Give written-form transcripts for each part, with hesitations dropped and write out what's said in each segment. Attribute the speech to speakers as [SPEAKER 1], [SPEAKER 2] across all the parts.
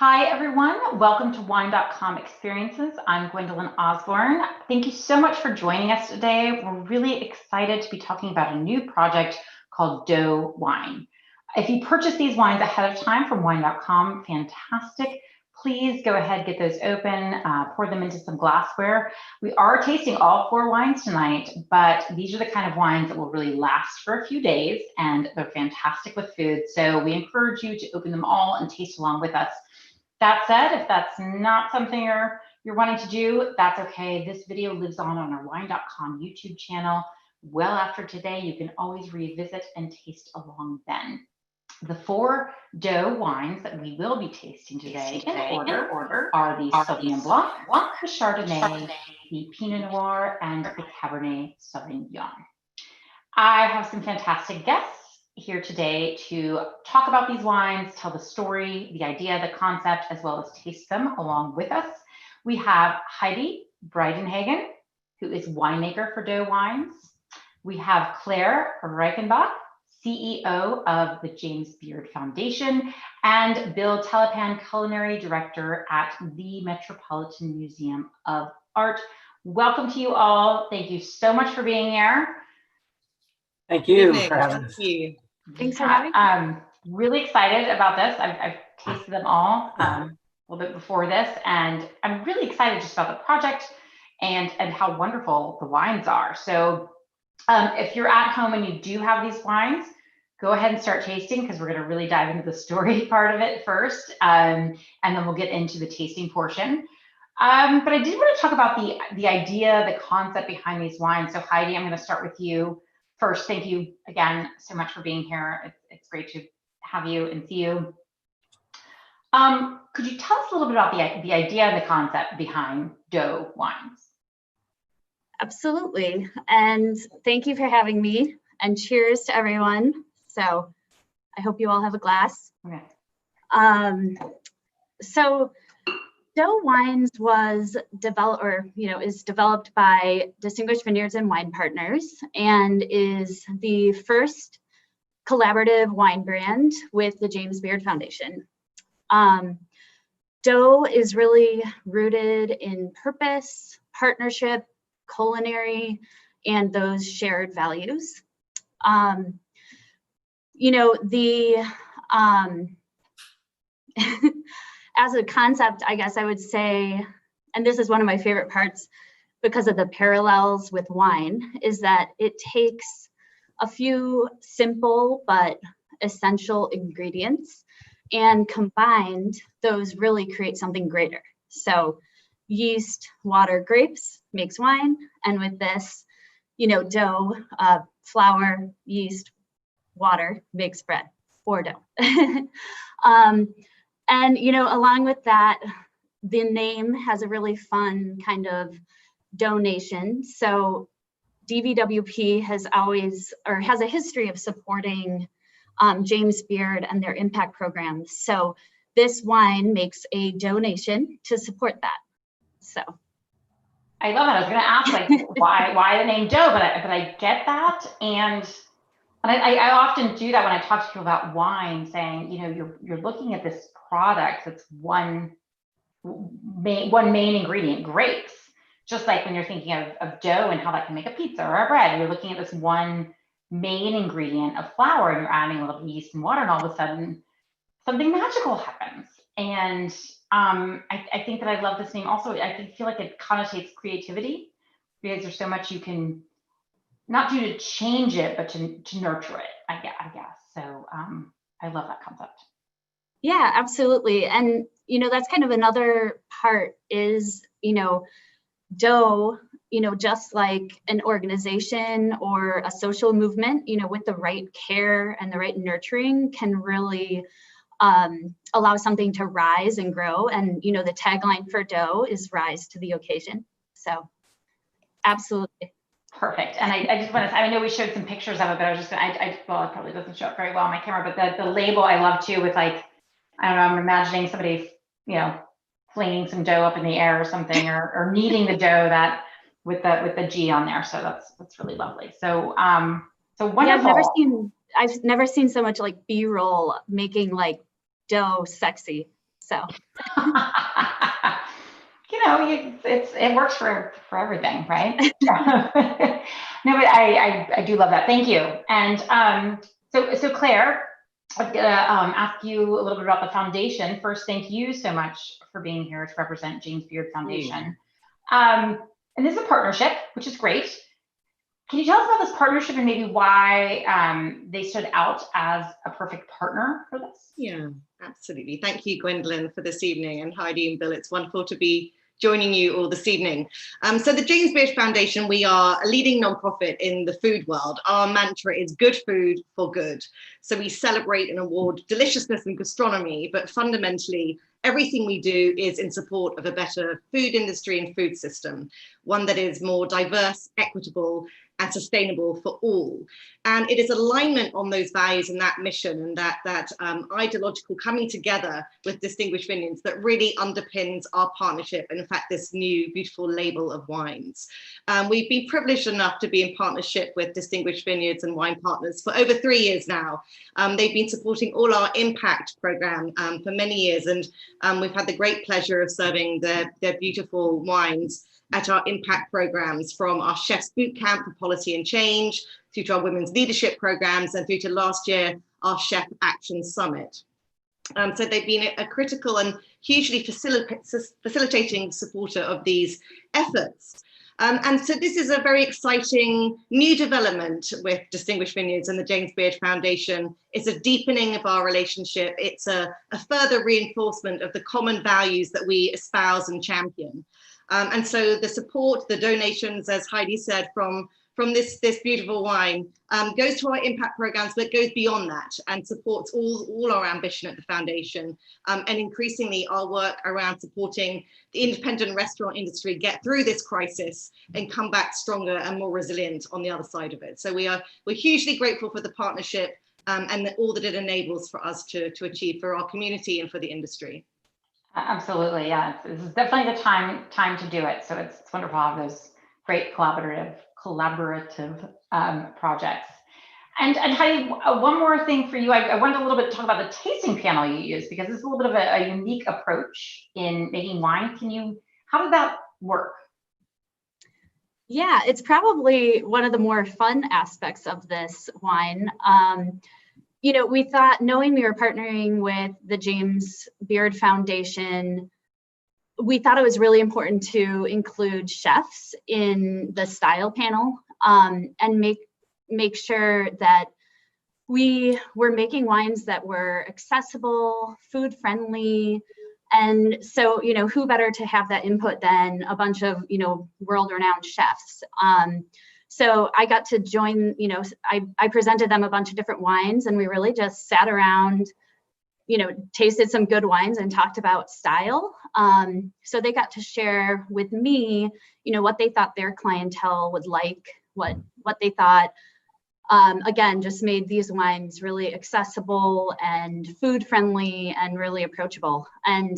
[SPEAKER 1] Hi, everyone. Welcome to Wine.com Experiences. I'm Gwendolyn Osborne. Thank you so much for joining us today. We're really excited to be talking about a new project called Doe Wine. If you purchase these wines ahead of time from Wine.com, fantastic. Please go ahead, get those open, pour them into some glassware. We are tasting all 4 wines tonight, but these are the kind of wines that will really last for a few days, and they're fantastic with food. So we encourage you to open them all and taste along with us. That said, if that's not something you're wanting to do, that's okay. This video lives on our Wine.com YouTube channel. Well after today, you can always revisit and taste along then. The 4 Doe wines that we will be tasting today in order are the Sauvignon Blanc, the Chardonnay, the Pinot Noir, and the Cabernet Sauvignon. I have some fantastic guests here today to talk about these wines, tell the story, the idea, the concept, as well as taste them along with us. We have Heidi Breidenhagen, who is winemaker for Doe Wines. We have Claire Reichenbach, CEO of the James Beard Foundation, and Bill Telepan, Culinary Director at the Metropolitan Museum of Art. Welcome to you all. Thank you so much for being here.
[SPEAKER 2] Thank you for having us.
[SPEAKER 3] Thanks for having me.
[SPEAKER 1] I'm really excited about this. I've tasted them all a little bit before this, and I'm really excited just about the project and how wonderful the wines are. So if you're at home and you do have these wines, go ahead and start tasting, because we're going to really dive into the story part of it first, and then we'll get into the tasting portion. But I did want to talk about the idea, the concept behind these wines. So Heidi, I'm going to start with you first. Thank you again so much for being here. It's great to have you and see you. Could you tell us a little bit about the idea and the concept behind Doe Wines?
[SPEAKER 3] Absolutely. And thank you for having me, and cheers to everyone. So I hope you all have a glass.
[SPEAKER 1] Okay.
[SPEAKER 3] So Doe Wines was developed, is developed by Distinguished Vineyards and Wine Partners, and is the first collaborative wine brand with the James Beard Foundation. Doe is really rooted in purpose, partnership, culinary, and those shared values. As a concept, I guess I would say, and this is one of my favorite parts because of the parallels with wine, is that it takes a few simple but essential ingredients, and combined, those really create something greater. So yeast, water, grapes makes wine, and with this, dough, flour, yeast, water makes bread or dough. And, along with that, the name has a really fun kind of donation. So DVWP has a history of supporting James Beard and their impact programs. So this wine makes a donation to support that. So
[SPEAKER 1] I love that. I was going to ask, why the name Doe, but I get that, and I often do that when I talk to people about wine, saying, you're looking at this product that's one main ingredient, grapes. Just like when you're thinking of dough and how that can make a pizza or a bread, you're looking at this one main ingredient of flour, and you're adding a little yeast and water, and all of a sudden something magical happens. And I think that I love this name also. I feel like it connotates creativity, because there's so much you can not do to change it, but to nurture it, I guess. So I love that concept.
[SPEAKER 3] Yeah, absolutely. And, that's kind of another part is, Doe, just like an organization or a social movement, with the right care and the right nurturing can really allow something to rise and grow. And, the tagline for Doe is rise to the occasion. So absolutely.
[SPEAKER 1] Perfect. And I just want to, I know we showed some pictures of it, but I was just going to, well, it probably doesn't show up very well on my camera, but the label I love too, with like, I don't know, I'm imagining somebody, flinging some dough up in the air or something, or kneading the dough that with the G on there. So that's really lovely. So, so wonderful.
[SPEAKER 3] Yeah, I've never seen so much like B-roll making like dough sexy. So,
[SPEAKER 1] it works for everything, right? No, but I do love that. Thank you. And so Claire, I'm gonna ask you a little bit about the foundation. First, thank you so much for being here to represent James Beard Foundation. And this is a partnership, which is great. Can you tell us about this partnership and maybe why they stood out as a perfect partner for this?
[SPEAKER 4] Yeah, absolutely. Thank you, Gwendolyn, for this evening, and Heidi and Bill. It's wonderful to be joining you all this evening. So the James Beard Foundation, we are a leading nonprofit in the food world. Our mantra is good food for good. So we celebrate and award deliciousness and gastronomy, but fundamentally, everything we do is in support of a better food industry and food system, one that is more diverse, equitable, and sustainable for all. And it is alignment on those values and that mission and that ideological coming together with Distinguished Vineyards that really underpins our partnership, and in fact, this new beautiful label of wines. We've been privileged enough to be in partnership with Distinguished Vineyards and Wine Partners for over 3 years now. They've been supporting all our impact program for many years, and we've had the great pleasure of serving their beautiful wines at our impact programs, from our Chef's Boot Camp for Policy and Change, through to our women's leadership programs, and through to last year, our Chef Action Summit. So they've been a critical and hugely facilitating supporter of these efforts. And so this is a very exciting new development with Distinguished Vineyards and the James Beard Foundation. It's a deepening of our relationship. It's a further reinforcement of the common values that we espouse and champion. And so the support, the donations, as Heidi said, from this beautiful wine goes to our impact programs, but goes beyond that and supports all our ambition at the foundation, and increasingly our work around supporting the independent restaurant industry get through this crisis and come back stronger and more resilient on the other side of it. So we're hugely grateful for the partnership and all that it enables for us to achieve for our community and for the industry.
[SPEAKER 1] Absolutely, yeah. This is definitely the time to do it. So it's wonderful to have those great collaborative projects. And Heidi, one more thing for you. I wanted a little bit to talk about the tasting panel you use, because it's a little bit of a unique approach in making wine. How did that work?
[SPEAKER 3] Yeah, it's probably one of the more fun aspects of this wine. We thought, knowing we were partnering with the James Beard Foundation, we thought it was really important to include chefs in the style panel, and make sure that we were making wines that were accessible, food friendly. And so, who better to have that input than a bunch of, world-renowned chefs. So I got to join, I presented them a bunch of different wines, and we really just sat around, tasted some good wines and talked about style. So they got to share with me, what they thought their clientele would like, what they thought, again, just made these wines really accessible and food friendly and really approachable. And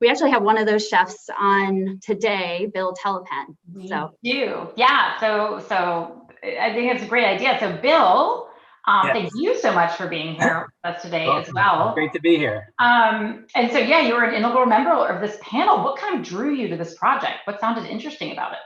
[SPEAKER 3] we actually have one of those chefs on today, Bill Telepen.
[SPEAKER 1] Yeah. So I think it's a great idea. So Bill, yes. Thank you so much for being here with us today as well.
[SPEAKER 2] Great to be here.
[SPEAKER 1] And so, yeah, you were an inaugural member of this panel. What kind of drew you to this project? What sounded interesting about it?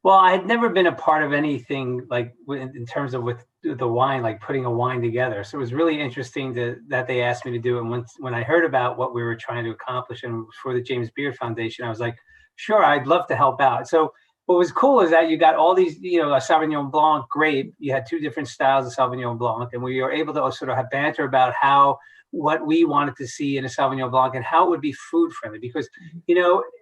[SPEAKER 2] Well, I had never been a part of anything like in terms of with the wine, like putting a wine together. So it was really interesting that they asked me to do it. And when I heard about what we were trying to accomplish and for the James Beard Foundation, I was like, sure, I'd love to help out. So what was cool is that you got all these, a Sauvignon Blanc grape. You had two different styles of Sauvignon Blanc, and we were able to sort of have banter about what we wanted to see in a Sauvignon Blanc and how it would be food friendly, because,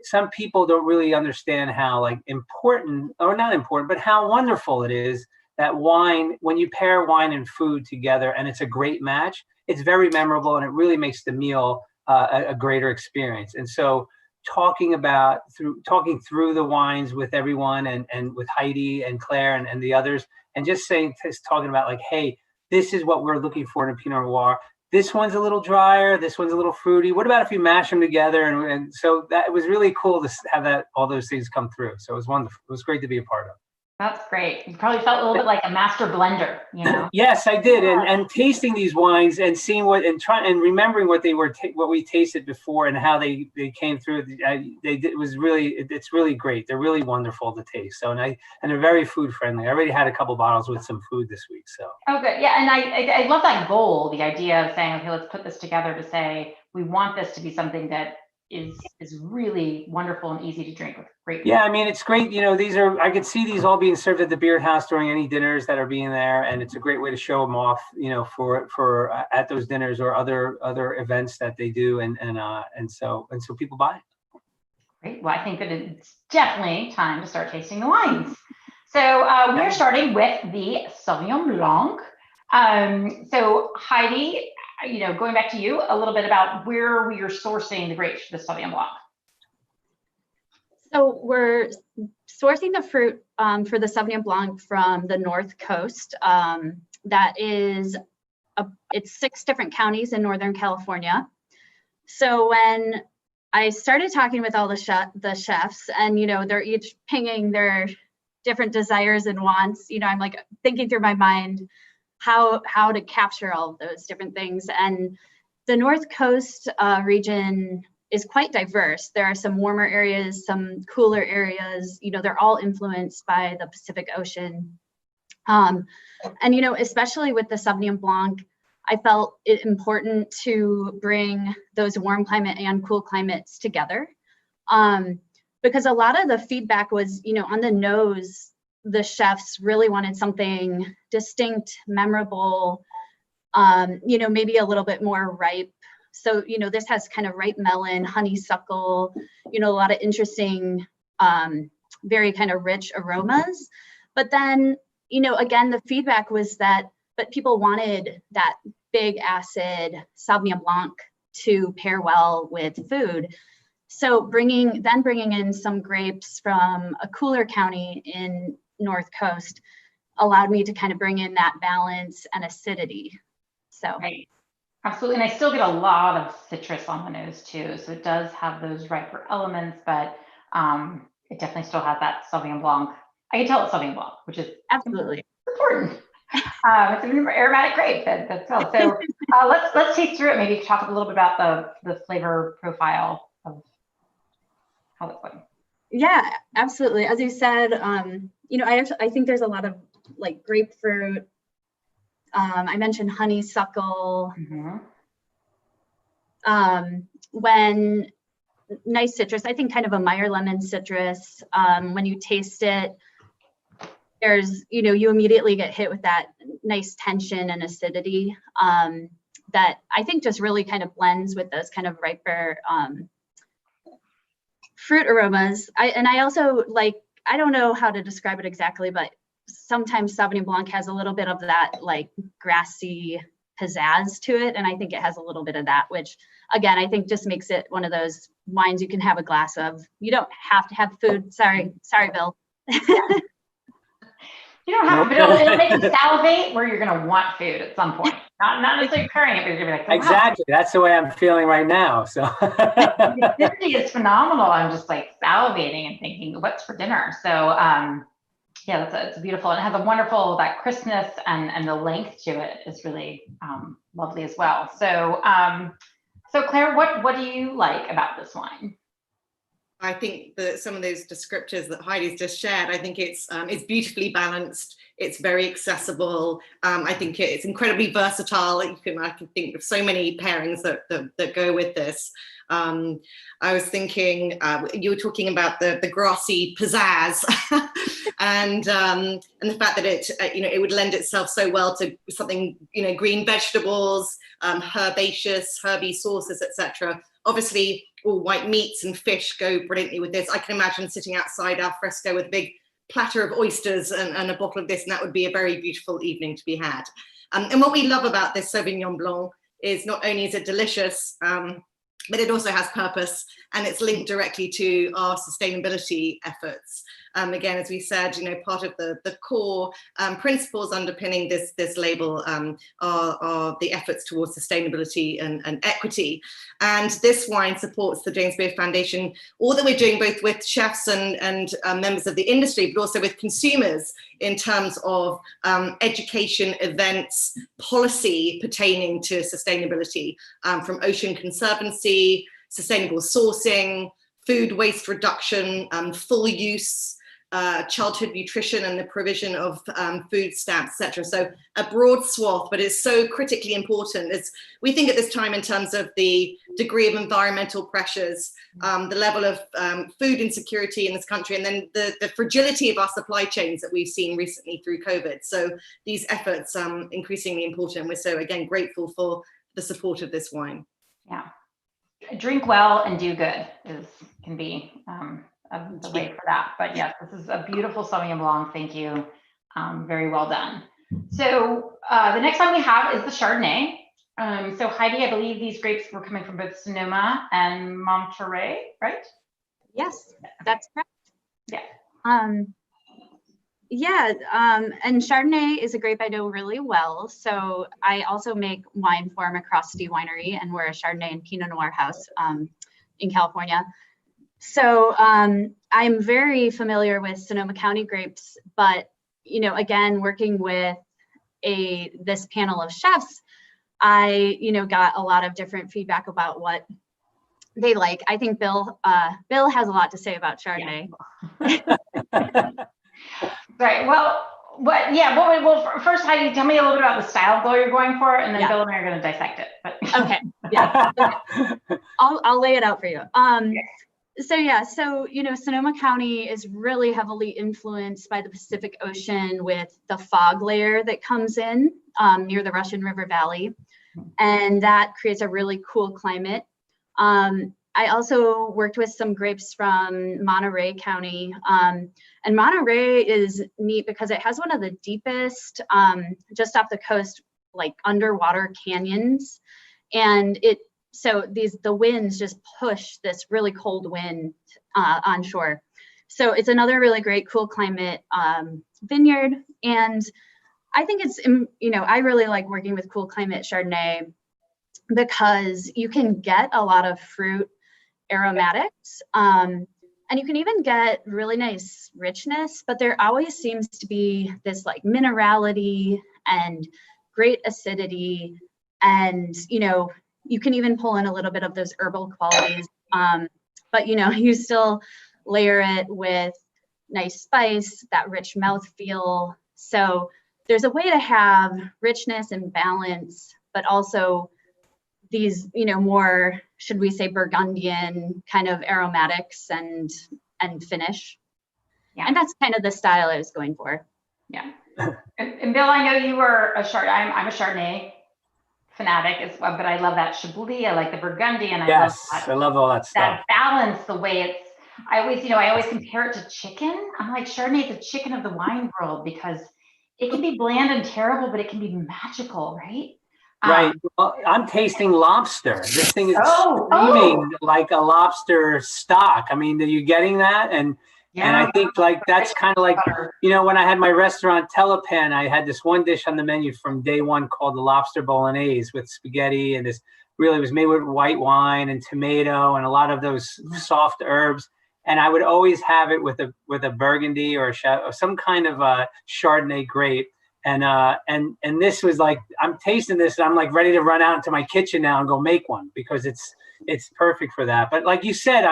[SPEAKER 2] some people don't really understand how important, or not important, but how wonderful it is that wine, when you pair wine and food together and it's a great match, it's very memorable and it really makes the meal a greater experience. And so talking through the wines with everyone and with Heidi and Claire and the others, and just talking about hey, this is what we're looking for in a Pinot Noir. This one's a little drier. This one's a little fruity. What about if you mash them together? And so that it was really cool to have all those things come through. So it was wonderful. It was great to be a part of.
[SPEAKER 1] That's great. You probably felt a little bit like a master blender, you know?
[SPEAKER 2] Yes, I did, and tasting these wines and seeing what and trying and remembering what they were what we tasted before and how they came through. It was really it's really great. They're really wonderful to taste. So and they're very food friendly. I already had a couple bottles with some food this week. So
[SPEAKER 1] Oh, good. Yeah, and I love that goal. The idea of saying, okay, let's put this together to say we want this to be something that is really wonderful and easy to drink with great.
[SPEAKER 2] yeah, I mean, it's great. You know, these are, I could see these all being served at the beer house during any dinners that are being there. And it's a great way to show them off, you know, for at those dinners or other events that they do. And so people buy it.
[SPEAKER 1] Great. Well, I think that it's definitely time to start tasting the wines. So we're starting with the Sauvignon Blanc. So Heidi, you know, going back to you a little bit about where we are sourcing the grapes for the Sauvignon Blanc.
[SPEAKER 3] So we're sourcing the fruit for the Sauvignon Blanc from the North Coast. That is, it's 6 different counties in Northern California. So when I started talking with all the chefs, and you know, they're each pinging their different desires and wants, you know, I'm like thinking through my mind how to capture all of those different things. And the North Coast region is quite diverse. There are some warmer areas, some cooler areas, you know, they're all influenced by the Pacific Ocean. And, you know, especially with the Sauvignon Blanc, I felt it important to bring those warm climate and cool climates together. Because a lot of the feedback was, you know, on the nose, the chefs really wanted something distinct, memorable, you know, maybe a little bit more ripe. So, you know, this has kind of ripe melon, honeysuckle, you know, a lot of interesting, very kind of rich aromas. But then, you know, again, the feedback was that, but people wanted that big acid Sauvignon Blanc to pair well with food. So bringing in some grapes from a cooler county in North Coast allowed me to kind of bring in that balance and acidity. So.
[SPEAKER 1] Right. Absolutely, and I still get a lot of citrus on the nose too. So it does have those riper elements, but it definitely still has that Sauvignon Blanc. I can tell it's Sauvignon Blanc, which is
[SPEAKER 3] absolutely
[SPEAKER 1] important. It's an aromatic grape that's well. So let's taste through it. Maybe talk a little bit about the flavor profile of how it's going.
[SPEAKER 3] Yeah, absolutely. As you said, you know, I think there's a lot of like grapefruit. I mentioned honeysuckle.
[SPEAKER 1] Mm-hmm.
[SPEAKER 3] When nice citrus, I think kind of a Meyer lemon citrus. When you taste it, there's, you know, you immediately get hit with that nice tension and acidity that I think just really kind of blends with those kind of riper fruit aromas. I also like, I don't know how to describe it exactly, but sometimes Sauvignon Blanc has a little bit of that like grassy pizzazz to it. And I think it has a little bit of that, which again, I think just makes it one of those wines you can have a glass of. You don't have to have food. Sorry, Bill.
[SPEAKER 1] You don't have to, but it'll make you salivate where you're going to want food at some point. Not necessarily craving it, but you're going to be like, wow.
[SPEAKER 2] Exactly. That's the way I'm feeling right now. So
[SPEAKER 1] the acidity is phenomenal. I'm just like salivating and thinking, what's for dinner? So yeah, it's beautiful. And it has a wonderful, that crispness and the length to it is really lovely as well. So so Claire, what do you like about this wine?
[SPEAKER 4] I think that some of those descriptors that Heidi's just shared, I think it's beautifully balanced. It's very accessible. I think it's incredibly versatile. I can think of so many pairings that go with this. I was thinking you were talking about the grassy pizzazz, and the fact that it would lend itself so well to something, green vegetables, herbaceous, herby sauces, etc. Obviously, all white meats and fish go brilliantly with this. I can imagine sitting outside al fresco with a big platter of oysters and a bottle of this, and that would be a very beautiful evening to be had. And what we love about this Sauvignon Blanc is not only is it delicious, but it also has purpose, and it's linked directly to our sustainability efforts. Again, as we said, part of the core principles underpinning this label are the efforts towards sustainability and equity. And this wine supports the James Beard Foundation, all that we're doing both with chefs and members of the industry, but also with consumers in terms of education, events, policy pertaining to sustainability, from ocean conservancy, sustainable sourcing, food waste reduction, full use, childhood nutrition and the provision of food stamps, etc. So a broad swath, but it's so critically important. We think at this time in terms of the degree of environmental pressures, the level of food insecurity in this country, and then the fragility of our supply chains that we've seen recently through COVID. So these efforts increasingly important. We're so, again, grateful for the support of this wine.
[SPEAKER 1] Yeah. Drink well and do good can be the way for that. But yes, this is a beautiful Sauvignon Blanc. Thank you. Very well done. So the next one we have is the Chardonnay. So Heidi, I believe these grapes were coming from both Sonoma and Monterey, right?
[SPEAKER 3] Yes, that's correct.
[SPEAKER 1] Yeah.
[SPEAKER 3] And Chardonnay is a grape I know really well. So I also make wine for McCrosty Winery, and we're a Chardonnay and Pinot Noir house in California. So I'm very familiar with Sonoma County grapes, but again, working with this panel of chefs, I got a lot of different feedback about what they like. I think Bill has a lot to say about Chardonnay.
[SPEAKER 1] Yeah. Right. Well, first, Heidi, tell me a little bit about the style glow you're going for, and then Bill and I are going to dissect it. But
[SPEAKER 3] okay. Yeah. I'll lay it out for you.
[SPEAKER 1] Yes.
[SPEAKER 3] So Sonoma County is really heavily influenced by the Pacific Ocean with the fog layer that comes in near the Russian River Valley, and that creates a really cool climate. I also worked with some grapes from Monterey County, and Monterey is neat because it has one of the deepest, just off the coast, like underwater canyons, and the winds just push this really cold wind onshore. So it's another really great, cool climate vineyard. And I think I really like working with cool climate Chardonnay because you can get a lot of fruit aromatics, and you can even get really nice richness, but there always seems to be this like minerality and great acidity, and you can even pull in a little bit of those herbal qualities, but you still layer it with nice spice, that rich mouthfeel. So there's a way to have richness and balance, but also these more, should we say, Burgundian kind of aromatics and finish. Yeah. And that's kind of the style I was going for.
[SPEAKER 1] Yeah. And Bill, I know you were I'm a Chardonnay fanatic as well, but I love that Chablis. I like the Burgundian.
[SPEAKER 2] I love all that stuff.
[SPEAKER 1] That balance, the way I always compare it to chicken. I'm like, Chardonnay is the chicken of the wine world because it can be bland and terrible, but it can be magical, right?
[SPEAKER 2] Right. Well, I'm tasting lobster. This thing is screaming like a lobster stock. I mean, are you getting that? And I think like that's kind of like, when I had my restaurant Telepan, I had this one dish on the menu from day one called the Lobster Bolognese with spaghetti, and this really was made with white wine and tomato and a lot of those soft herbs. And I would always have it with a Burgundy or some kind of a Chardonnay grape. And this was like, I'm tasting this and I'm like ready to run out into my kitchen now and go make one because it's perfect for that. But like you said,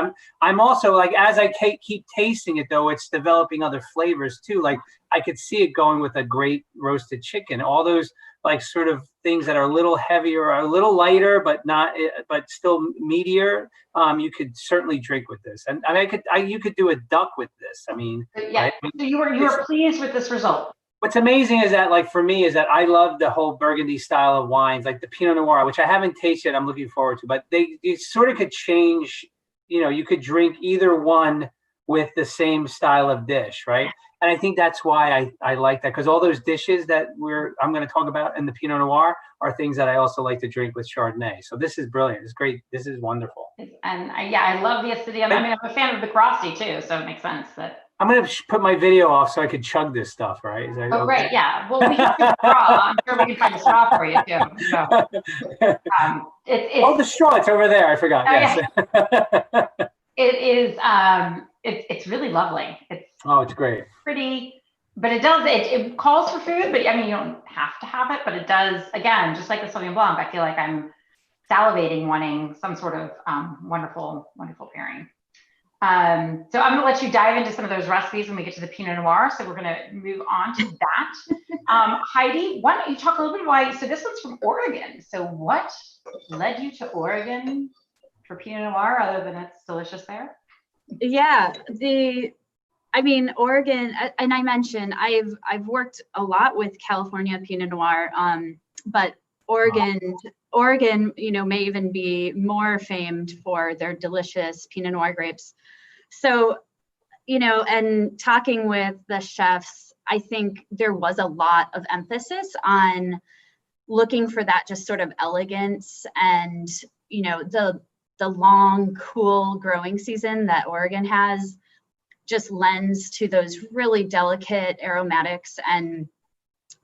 [SPEAKER 2] I'm also like, as I keep tasting it though, it's developing other flavors too. Like I could see it going with a great roasted chicken, all those like sort of things that are a little heavier or a little lighter, but still meatier. You could certainly drink with this. And you could do a duck with this. I mean,
[SPEAKER 1] yeah. Right? So you were pleased with this result.
[SPEAKER 2] What's amazing is that, like, for me, is that I love the whole Burgundy style of wines, like the Pinot Noir, which I haven't tasted. I'm looking forward to, but you sort of could change. You could drink either one with the same style of dish, right? And I think that's why I like that, because all those dishes that I'm going to talk about in the Pinot Noir are things that I also like to drink with Chardonnay. So this is brilliant. It's great. This is wonderful.
[SPEAKER 1] And I love the acidity. I mean, I'm a fan of the Grossi too, so it makes sense that.
[SPEAKER 2] I'm going to put my video off so I could chug this stuff, right? Is that
[SPEAKER 1] Oh,
[SPEAKER 2] okay?
[SPEAKER 1] right. Yeah. Well, we have a straw. I'm sure we can find a straw for you too. So,
[SPEAKER 2] the straw. It's over there. I forgot. Yes.
[SPEAKER 1] Yeah. It is. It's really lovely.
[SPEAKER 2] It's great.
[SPEAKER 1] Pretty, but it calls for food, but I mean, you don't have to have it, but it does, again, just like the Sauvignon Blanc, I feel like I'm salivating, wanting some sort of wonderful pairing. So I'm going to let you dive into some of those recipes when we get to the Pinot Noir. So we're going to move on to that. Heidi, why don't you talk a little bit why, so this one's from Oregon. So what led you to Oregon for Pinot Noir, other than it's delicious there?
[SPEAKER 3] Yeah, Oregon, and I mentioned I've worked a lot with California Pinot Noir, but Oregon, may even be more famed for their delicious Pinot Noir grapes. So, and talking with the chefs, I think there was a lot of emphasis on looking for that just sort of elegance and, the long, cool growing season that Oregon has just lends to those really delicate aromatics and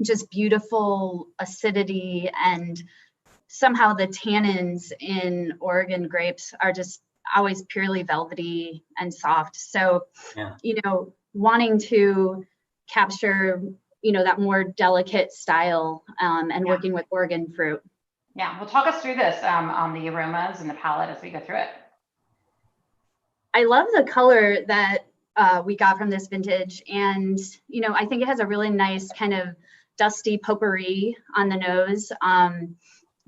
[SPEAKER 3] just beautiful acidity, and somehow the tannins in Oregon grapes are just always purely velvety and soft. So, wanting to capture, that more delicate style and working with Oregon fruit.
[SPEAKER 1] Yeah, well, talk us through this on the aromas and the palate as we go through it.
[SPEAKER 3] I love the color that we got from this vintage, and I think it has a really nice kind of dusty potpourri on the nose.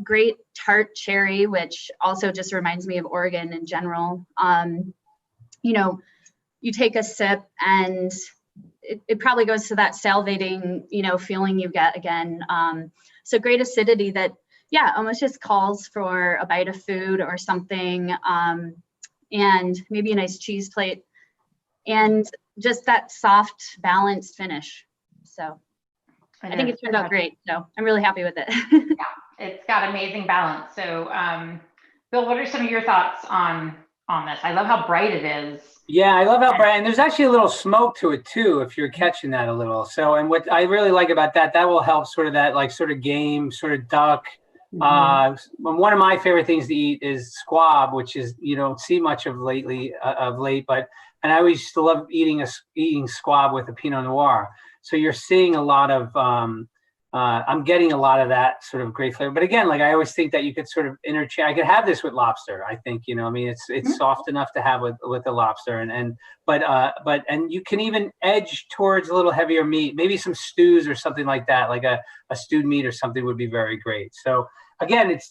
[SPEAKER 3] Great tart cherry, which also just reminds me of Oregon in general. You take a sip and it probably goes to that salivating, feeling you get again. So great acidity that, almost just calls for a bite of food or something, and maybe a nice cheese plate, and just that soft, balanced finish. So I think it turned out great. So I'm really happy with it.
[SPEAKER 1] Yeah, it's got amazing balance. So, Bill, what are some of your thoughts on this? I love how bright it is.
[SPEAKER 2] Yeah, I love how bright, and there's actually a little smoke to it too, if you're catching that a little. So, and what I really like about that will help sort of that, like sort of game, sort of duck. One of my favorite things to eat is squab, which is, you don't see much of late, but I always used to love eating squab with a Pinot Noir. So you're seeing a lot of, I'm getting a lot of that sort of great flavor. But again, like I always think that you could sort of interchange. I could have this with lobster. I think, it's soft enough to have with the lobster, and you can even edge towards a little heavier meat. Maybe some stews or something like that, like a stewed meat or something would be very great. So again, it's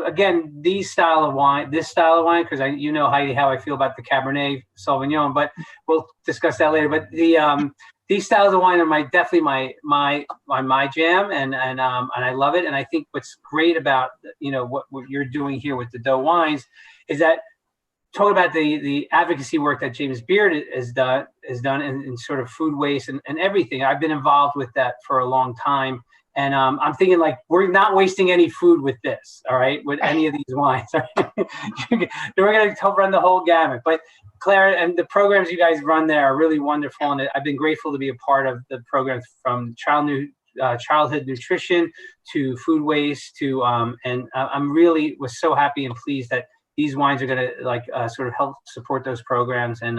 [SPEAKER 2] again this style of wine, because Heidi, how I feel about the Cabernet Sauvignon, but we'll discuss that later. But these styles of wine are definitely my jam, and I love it. And I think what's great about what you're doing here with the Doe wines is that talk about the advocacy work that James Beard has done in sort of food waste and everything. I've been involved with that for a long time. And I'm thinking, like, we're not wasting any food with this, all right, with any of these wines. We're going to run the whole gamut. But Claire, and the programs you guys run there are really wonderful. And I've been grateful to be a part of the programs, from childhood nutrition to food waste to, and I'm really was so happy and pleased that these wines are going to sort of help support those programs. And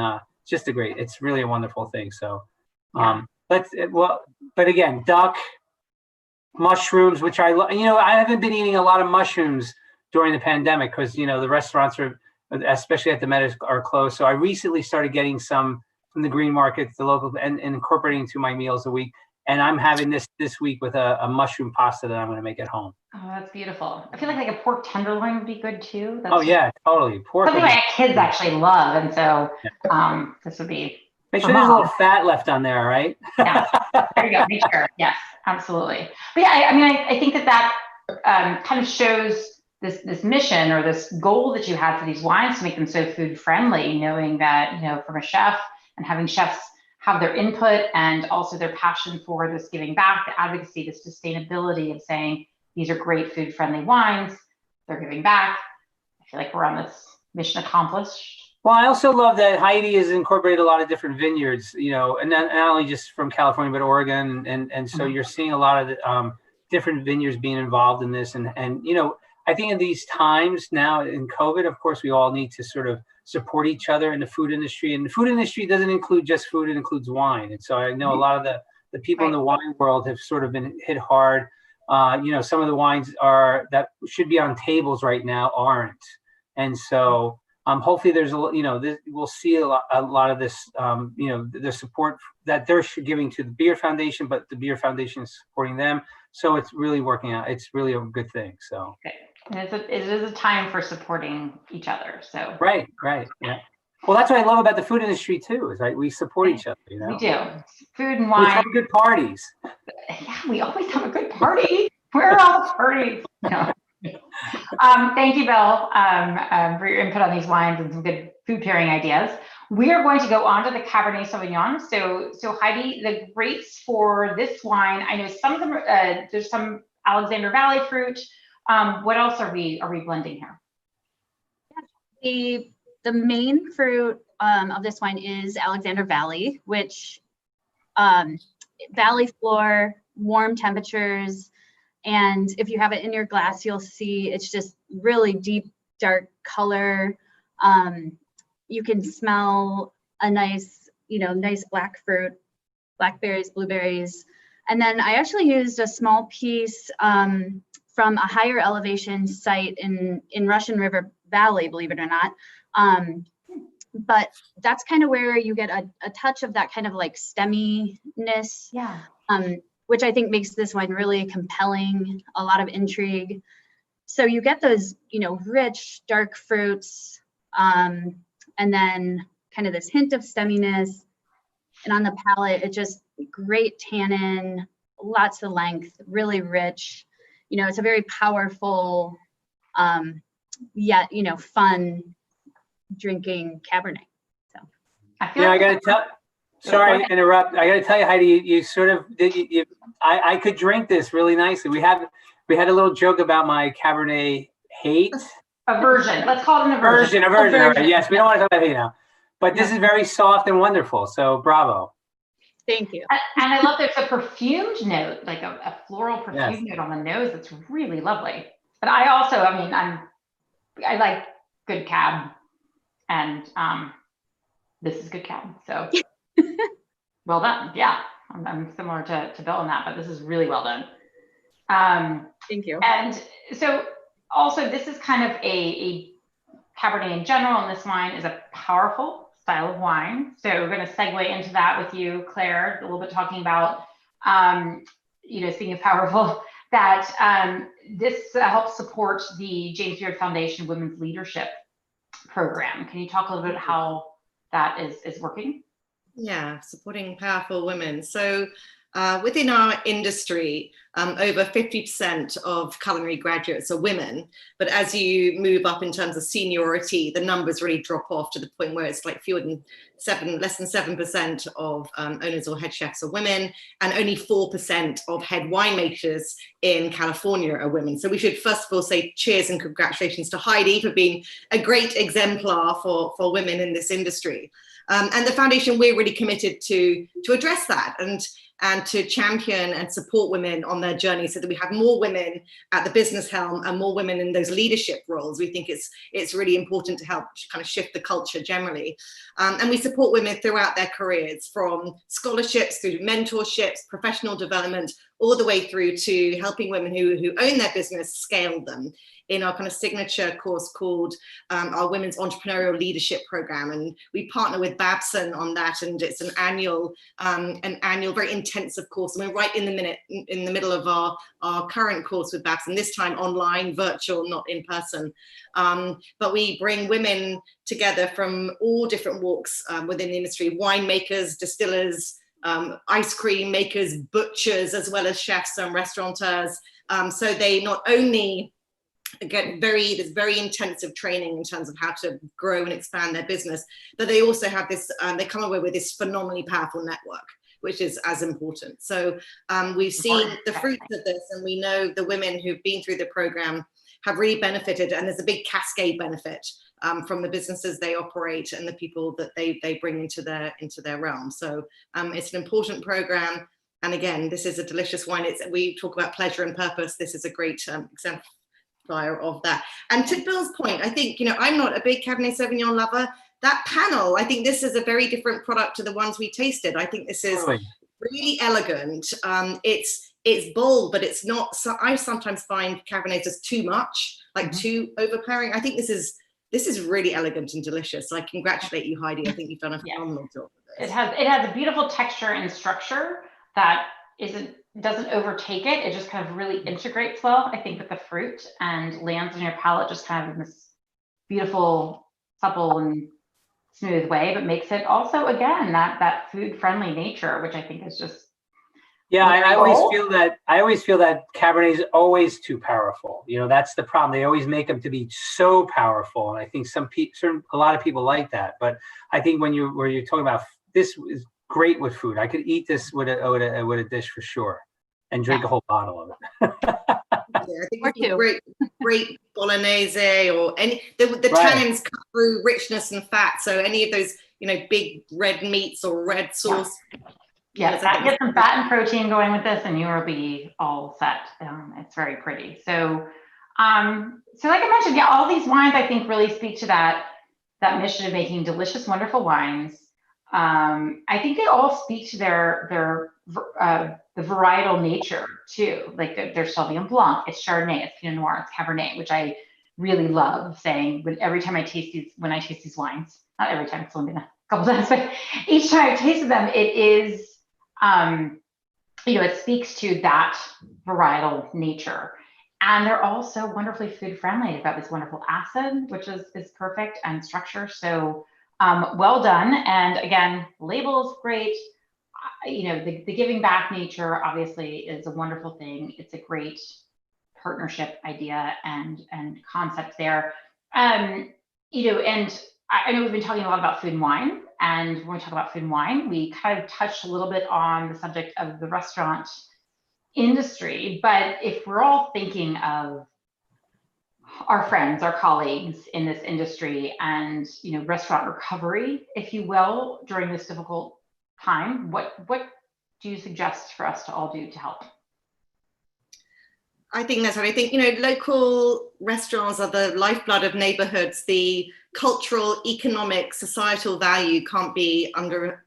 [SPEAKER 2] it's really a wonderful thing. So but again, duck, mushrooms, which I haven't been eating a lot of mushrooms during the pandemic because the restaurants are, especially at the Met, are closed. So I recently started getting some from the green markets, the local, and incorporating into my meals a week. And I'm having this week with a mushroom pasta that I'm going to make at home.
[SPEAKER 1] Oh, that's beautiful. I feel like a pork tenderloin would be good too.
[SPEAKER 2] Yeah, totally. Pork.
[SPEAKER 1] Something my kids actually love, and so this would be.
[SPEAKER 2] Make sure there's a little fat left on there, right?
[SPEAKER 1] Yeah, there you go. Make sure. Yes, absolutely. But yeah, I think that kind of shows this mission or this goal that you had for these wines to make them so food friendly, knowing that, you know, from a chef and having chefs have their input and also their passion for this giving back, the advocacy, the sustainability of saying, these are great food friendly wines, they're giving back. I feel like we're on this mission accomplished.
[SPEAKER 2] Well, I also love that Heidi has incorporated a lot of different vineyards, you know, and not only just from California, but Oregon. And so you're seeing a lot of different vineyards being involved in this. And, you know, I think in these times now in COVID, of course, we all need to sort of support each other in the food industry. And the food industry doesn't include just food, it includes wine. And so I know a lot of the people in the wine world have sort of been hit hard. You know, some of the wines that should be on tables right now aren't. And so hopefully there's we'll see a lot of this, you know, the support that they're giving to the Beer Foundation, but the Beer Foundation is supporting them. So it's really working out. It's really a good thing. So
[SPEAKER 1] and it is a time for supporting each other. So
[SPEAKER 2] right, yeah. Well, that's what I love about the food industry too. Is we support each other. You know,
[SPEAKER 1] we do. Food and wine.
[SPEAKER 2] We have good parties.
[SPEAKER 1] Yeah, we always have a good party. Where are all the parties? No. Thank you, Bill, for your input on these wines and some good food pairing ideas. We are going to go on to the Cabernet Sauvignon. So Heidi, the grapes for this wine, I know some of them, there's some Alexander Valley fruit. What else are we blending here?
[SPEAKER 3] The main fruit of this wine is Alexander Valley, which valley floor, warm temperatures. And if you have it in your glass, you'll see it's just really deep, dark color. You can smell a nice black fruit, blackberries, blueberries. And then I actually used a small piece from a higher elevation site in Russian River Valley, believe it or not. But that's kind of where you get a touch of that kind of like stemminess.
[SPEAKER 1] Yeah.
[SPEAKER 3] Which I think makes this wine really compelling, a lot of intrigue. So you get those, you know, rich, dark fruits, and then kind of this hint of stemminess. And on the palate, it just great tannin, lots of length, really rich. You know, it's a very powerful, yet, you know, fun drinking Cabernet. So
[SPEAKER 1] I feel
[SPEAKER 2] I got to tell. Sorry to interrupt. I got to tell you, Heidi, you sort of I could drink this really nicely. We had a little joke about my Cabernet hate.
[SPEAKER 1] Aversion. Let's call it an aversion.
[SPEAKER 2] Aversion. All right. Yes, we don't want to talk about hate now. But this is very soft and wonderful. So bravo.
[SPEAKER 3] Thank you.
[SPEAKER 1] And I love there's a perfumed note, like a floral perfume note on the nose. That's really lovely. But I also, I like good cab, and this is good cab. So well done. Yeah, I'm similar to Bill in that, but this is really well done.
[SPEAKER 3] Thank you.
[SPEAKER 1] And so also this is kind of a Cabernet in general, and this wine is a powerful style of wine. So we're going to segue into that with you, Claire, a little bit talking about, speaking of powerful, that this helps support the James Beard Foundation Women's Leadership Program. Can you talk a little bit how that is working?
[SPEAKER 4] Yeah, supporting powerful women. So within our industry, over 50% of culinary graduates are women. But as you move up in terms of seniority, the numbers really drop off to the point where it's like less than 7% of owners or head chefs are women, and only 4% of head winemakers in California are women. So we should first of all say cheers and congratulations to Heidi for being a great exemplar for women in this industry. And the foundation, we're really committed to address that and to champion and support women on their journey so that we have more women at the business helm and more women in those leadership roles. We think it's really important to help kind of shift the culture generally. And we support women throughout their careers, from scholarships through mentorships, professional development, all the way through to helping women who own their business scale them in our kind of signature course called our Women's Entrepreneurial Leadership Program. And we partner with Babson on that, and it's an annual, very intensive course. And we're right in the middle of our current course with Babson, this time online, virtual, not in person. But we bring women together from all different walks within the industry: winemakers, distillers, ice cream makers, butchers, as well as chefs and restaurateurs. So they not only get there's very intensive training in terms of how to grow and expand their business, but they also have this, they come away with this phenomenally powerful network, which is as important. So we've seen the fruits of this, and we know the women who've been through the program have really benefited, and there's a big cascade benefit from the businesses they operate and the people that they bring into their realm. So it's an important program. And again, this is a delicious wine. We talk about pleasure and purpose. This is a great example of that. And to Bill's point, I think, I'm not a big Cabernet Sauvignon lover. That panel, I think this is a very different product to the ones we tasted. I think this is really elegant. It's bold, but it's not. So I sometimes find Cabernets as too much, like too overpowering. I think this is really elegant and delicious. So I congratulate you, Heidi. I think you've done a phenomenal job with this.
[SPEAKER 1] It has a beautiful texture and structure that doesn't overtake it. It just kind of really integrates well, I think, with the fruit, and lands in your palate just kind of in this beautiful, supple and smooth way, but makes it also, again, that food friendly nature, which I think is just
[SPEAKER 2] I always feel that Cabernet is always too powerful. That's the problem. They always make them to be so powerful, and I think a lot of people like that. But I think when you're talking about, this is great with food. I could eat this with a dish for sure, and drink a whole bottle of it.
[SPEAKER 4] I think it's great bolognese, or any the tannins cut through richness and fat. So any of those big red meats or red sauce.
[SPEAKER 1] Yes, get some fat and protein going with this, and you will be all set. It's very pretty. So, so like I mentioned, all these wines I think really speak to that mission of making delicious, wonderful wines. I think they all speak to the varietal nature too. Like there's Sauvignon Blanc, it's Chardonnay, it's Pinot Noir, it's Cabernet, which I really love saying. Every time I taste these wines, not every time, it's only been a couple times, but each time I've tasted them, it is. It speaks to that varietal nature, and they're also wonderfully food friendly. They've got this wonderful acid, which is perfect, and structure. So well done. And again, label is great. The giving back nature obviously is a wonderful thing. It's a great partnership idea and concept there. And I know we've been talking a lot about food and wine. And when we talk about food and wine, we kind of touched a little bit on the subject of the restaurant industry. But if we're all thinking of our friends, our colleagues in this industry, and restaurant recovery, if you will, during this difficult time, what do you suggest for us to all do to help?
[SPEAKER 4] I think that's what I think. Local restaurants are the lifeblood of neighborhoods. The cultural, economic, societal value can't be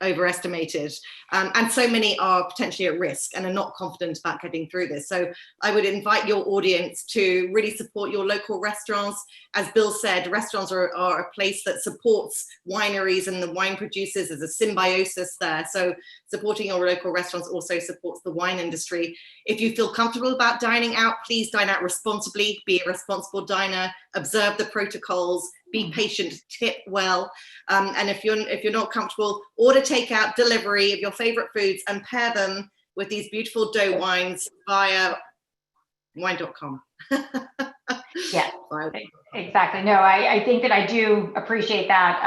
[SPEAKER 4] overestimated. And so many are potentially at risk and are not confident about getting through this. So I would invite your audience to really support your local restaurants. As Bill said, restaurants are a place that supports wineries and the wine producers. There's a symbiosis there. So supporting your local restaurants also supports the wine industry. If you feel comfortable about dining out, please dine out responsibly, be a responsible diner, observe the protocols, be patient, tip well. And if you're not comfortable, order takeout, delivery of your favorite foods, and pair them with these beautiful dough wines via Wine.com.
[SPEAKER 1] Yeah, exactly. No, I think that I do appreciate that.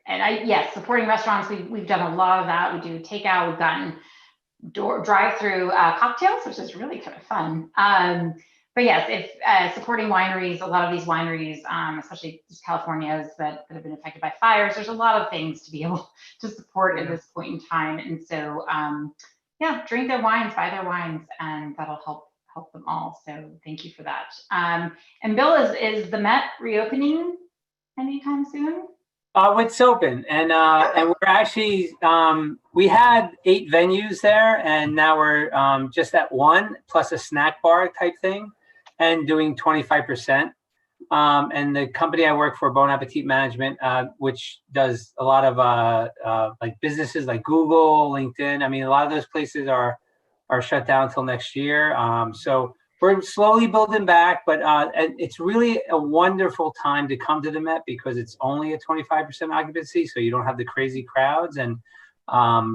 [SPEAKER 1] And supporting restaurants, we've done a lot of that. We do takeout. We've gotten drive-through cocktails, which is really kind of fun. But yes, if supporting wineries, a lot of these wineries, especially just California's that have been affected by fires, there's a lot of things to be able to support at this point in time. And so, drink their wines, buy their wines, and that'll help them all. So thank you for that. And Bill, is the Met reopening anytime soon?
[SPEAKER 2] It's open, and we're actually we had 8 venues there, and now we're just at 1 plus a snack bar type thing, and doing 25%. And the company I work for, Bon Appetit Management, which does a lot of like businesses like Google, LinkedIn. I mean, a lot of those places are shut down until next year. So we're slowly building back, but and it's really a wonderful time to come to the Met because it's only a 25% occupancy, so you don't have the crazy crowds. And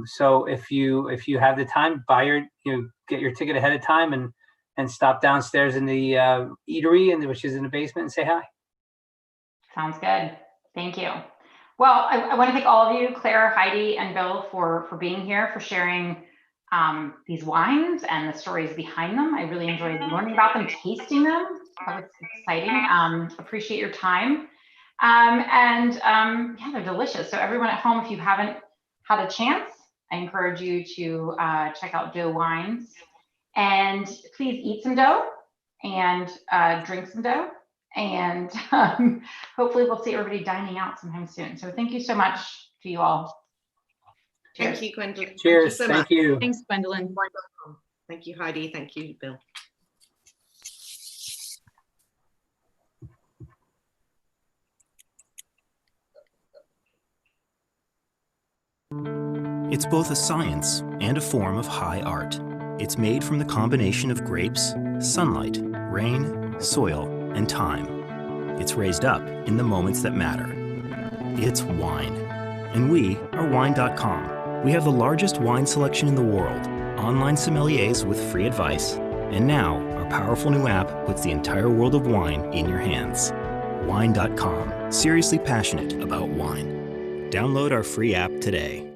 [SPEAKER 2] so if you have the time, get your ticket ahead of time, and and stop downstairs in the eatery, which is in the basement, and say hi.
[SPEAKER 1] Sounds good. Thank you. Well, I want to thank all of you, Claire, Heidi, and Bill, for being here, for sharing these wines and the stories behind them. I really enjoyed learning about them, tasting them. That was exciting. Appreciate your time. Yeah, they're delicious. So everyone at home, if you haven't had a chance, I encourage you to check out Doe Wines. And please eat some dough and drink some dough. And hopefully we'll see everybody dining out sometime soon. So thank you so much to you all.
[SPEAKER 4] Thank you, Gwendolyn.
[SPEAKER 2] Cheers.
[SPEAKER 4] Thank you so much.
[SPEAKER 3] Thanks, Gwendolyn.
[SPEAKER 4] Thank you, Heidi. Thank you, Bill.
[SPEAKER 5] It's both a science and a form of high art. It's made from the combination of grapes, sunlight, rain, soil, and time. It's raised up in the moments that matter. It's wine. And we are Wine.com. We have the largest wine selection in the world, online sommeliers with free advice, and now our powerful new app puts the entire world of wine in your hands. Wine.com. Seriously passionate about wine. Download our free app today.